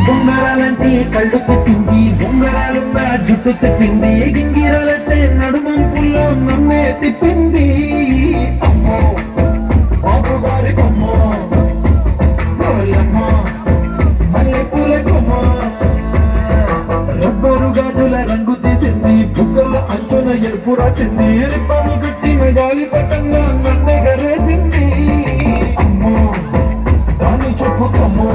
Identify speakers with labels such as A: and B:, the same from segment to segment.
A: బొంగరాలంటే కళ్ళు పెట్టింది, బొంగరాలున్న జుట్టు తిప్పింది, గింగిరాలంటే నడుమంపుల్లో నన్నే తిప్పింది. అమ్మో బాబు గారి బొమ్మ, మల్లెపూల కొమ్మ, రబ్బరు గాజుల రంగు తీసింది, బుగ్గల అంచున ఎరుపు రాసింది, రిబ్బను పెట్టిన గాలి పట్టంగా నన్నే గరేసింది. అమ్మో దాని చెప్పు కమ్మో,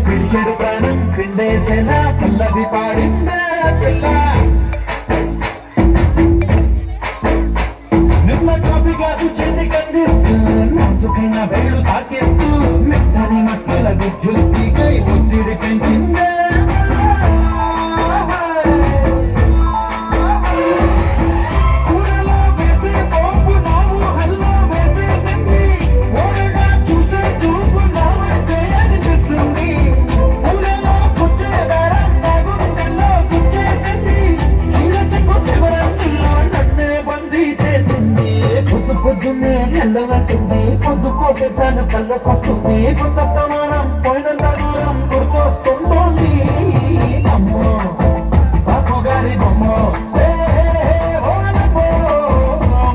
A: పిడిచెడు ప్రాణం పిండేసేలా పల్లవి పాడిందే పిల్ల. నిన్న కాఫీ కాదు చెంది కందిస్తూ, నాజుకైన వేళ్ళు తాకేస్తూ, మెత్తని మక్కల విద్యుత్తికై ఒత్తిడి పెంచిందే. పొద్దున్నే ఎల్లవట్టుంది, పొద్దుపోతే చాలు కళ్ళకొస్తుంది, కొత్త స్థమానం పోయినంత దూరం గుర్తొస్తుంటోంది. అమ్మో బాపు గారి బొమ్మ,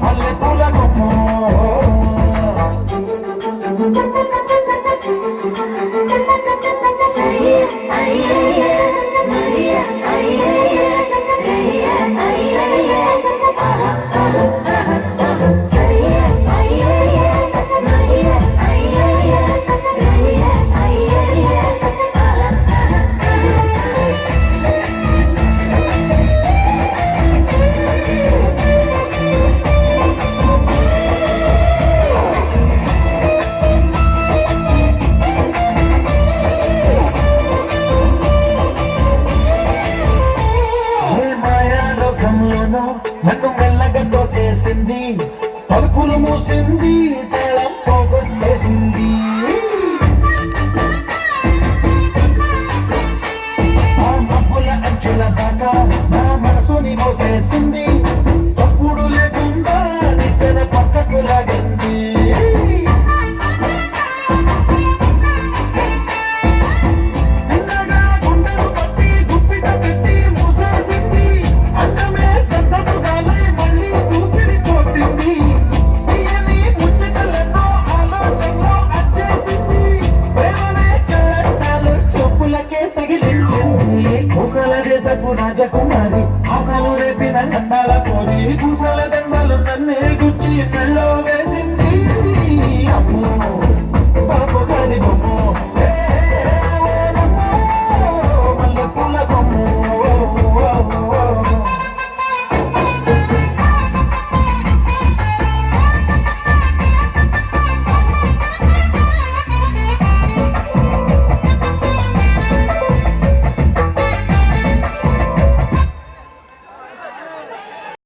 A: మల్లెపూల బొమ్మ. నన్ను మెల్లగా తోసేసింది, తలుపులు మూసింది.